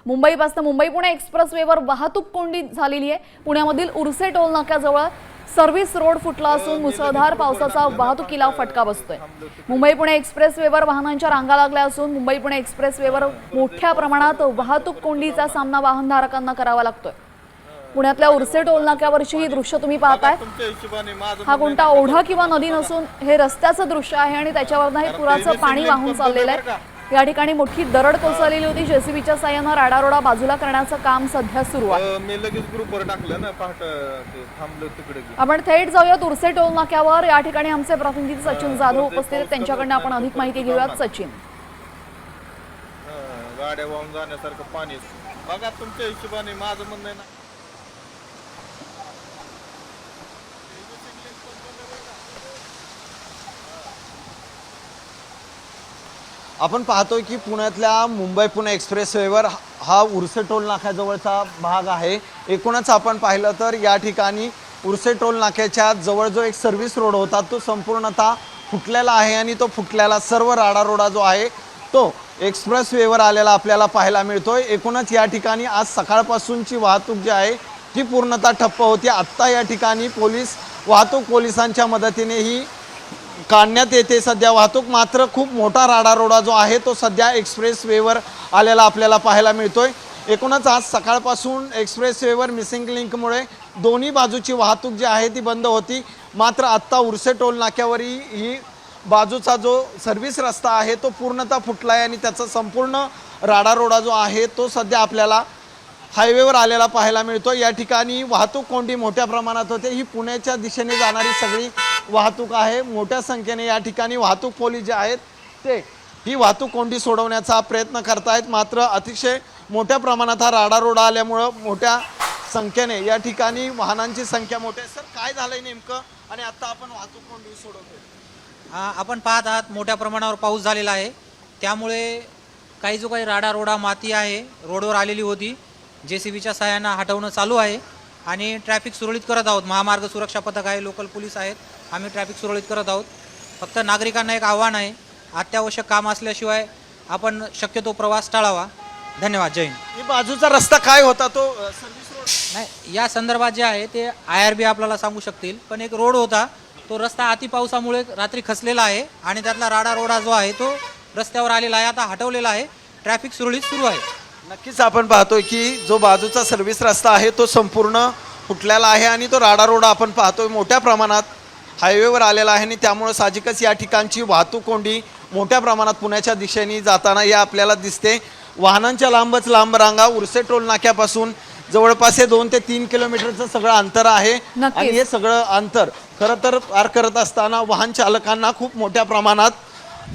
मुंबईपासून मुंबई पुणे एक्सप्रेसवेवर वाहतूक कोंडी झालेली आहे। पुण्यामधील उर्से टोल नाक्याजवळ सर्व्हिस रोड फुटला असून मुसळधार पावसाचा वाहतुकीला फटका बसतोय। मुंबई पुणे एक्सप्रेसवेवर वाहनांच्या रांगा लागल्या असून मुंबई पुणे एक्सप्रेसवेवर मोठ्या प्रमाणात वाहतूक कोंडीचा सामना वाहनधारकांना करावा लागतोय। पुण्यातल्या उर्से टोल नाक्यावरची ही दृश्य तुम्ही पाहताय। हा कोणता ओढा किंवा नदी नसून हे रस्त्याचं दृश्य आहे आणि त्याच्यावरनं हे पुराचं पाणी वाहून चाललेलं आहे। या ठिकाणी मोठी दरड कोसळलेली होती। जेसीबीच्या साहाय्याने राडारोडा बाजूला करण्याचं काम सध्या सुरू आहे। मी लगेच ग्रुपवर टाकलं ना थांबलो तिकडे। आपण थेट जाऊयात उर्से टोल नाक्यावर। या ठिकाणी आमचे प्रतिनिधी सचिन जाधव उपस्थित आहेत, त्यांच्याकडनं आपण अधिक माहिती घेऊयात। सचिन, गाड्या वाहून जाण्यासारखं पाणी बघा तुमच्या हिशोबाने, माझं म्हणणं आहे ना। आपण पाहतोय की पुण्यातल्या मुंबई पुणे एक्सप्रेसवेवर हा उर्से टोल नाक्याजवळचा भाग आहे। एकूणच आपण पाहिलं तर या ठिकाणी उर्से टोल नाक्याच्या जवळ जो एक सर्व्हिस रोड होता तो संपूर्णतः फुटलेला आहे आणि तो फुटलेला सर्व राडारोडा जो आहे तो एक्सप्रेसवेवर आलेला आपल्याला पाहायला मिळतोय। एकूणच या ठिकाणी आज सकाळपासूनची वाहतूक जी आहे ती पूर्णतः ठप्प होती। आत्ता या ठिकाणी वाहतूक पोलिसांच्या मदतीने ही काढण्यात येते सध्या वाहतूक। मात्र खूप मोठा राडारोडा जो आहे तो सध्या एक्सप्रेसवेवर आलेला आपल्याला पाहायला मिळतोय। एकूणच आज सकाळपासून एक्सप्रेसवेवर मिसिंग लिंकमुळे दोन्ही बाजूची वाहतूक जी आहे ती बंद होती। मात्र आत्ता उर्से टोल नाक्यावरही ही बाजूचा जो सर्व्हिस रस्ता आहे तो पूर्णतः फुटला आहे आणि त्याचा संपूर्ण राडारोडा जो आहे तो सध्या आपल्याला हायवेवर आलेला पाहायला मिळतो। या ठिकाणी वाहतूक कोंडी मोठ्या प्रमाणात होते। ही पुण्याच्या दिशेने जाणारी सगळी वाहतूक आहे। मोठ्या संख्येने या ठिकाणी वाहतूक पोलीस जे आहेत ते ही वाहतूक कोंडी सोडवण्याचा प्रयत्न करतायत। मात्र अतिशय मोठ्या प्रमाणात हा राडारोडा आल्यामुळं मोठ्या संख्येने या ठिकाणी वाहनांची संख्या मोठी आहे। सर, काय झालंय नेमकं आणि आता आपण वाहतूक कोंडी सोडवतोय? आपण पाहत आहात मोठ्या प्रमाणावर पाऊस झालेला आहे, त्यामुळे काही राडारोडा माती आहे रोडवर आलेली होती। जेसीबीच्या सहाय्याने हटवणं चालू आहे आणि ट्रॅफिक सुरळीत करत आहोत। महामार्ग सुरक्षा पथक आहे, लोकल पोलीस आहेत, आम्ही ट्रॅफिक सुरळीत करत आहोत। फक्त नागरिकांना एक आव्हान आहे, अत्यावश्यक काम असल्याशिवाय आपण शक्यतो प्रवास टाळावा। धन्यवाद। जय हिंद। ही बाजूचा रस्ता काय होता तो सर्व्हिस रोड? नाही, या संदर्भात जे आहे ते IRB आपल्याला सांगू शकतील, पण एक रोड होता तो रस्ता अति पावसामुळे रात्री खचलेला आहे आणि त्यातला राडारोडा जो आहे तो रस्त्यावर आलेला आहे, आता हटवलेला आहे, ट्रॅफिक सुरळीत सुरू आहे। नक्कीच आपण पाहतोय की जो बाजूचा सर्व्हिस रस्ता आहे तो संपूर्ण फुटलेला आहे आणि तो राडारोडा आपण पाहतोय मोठ्या प्रमाणात हायवेवर आलेला आहे आणि त्यामुळे साहजिकच या ठिकाणची वाहतूक कोंडी मोठ्या प्रमाणात पुण्याच्या दिशेने जाताना या आपल्याला दिसते। वाहनांच्या लांबच लांब रांगा उर्से टोल नाक्यापासून जवळपास 2 ते 3 किलोमीटरचं सगळं अंतर आहे आणि हे सगळं अंतर खरं तर पार करत असताना वाहन चालकांना खूप मोठ्या प्रमाणात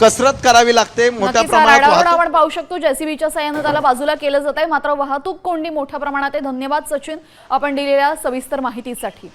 कसरत करावी लागते। मोठ्या प्रमाणात आपण पाहू शकतो जेसीबीच्या साहाय्याने त्याला बाजूला केलं जात आहे, मात्र वाहतूक कोंडी मोठ्या प्रमाणात आहे। धन्यवाद सचिन, आपण दिलेल्या सविस्तर माहितीसाठी।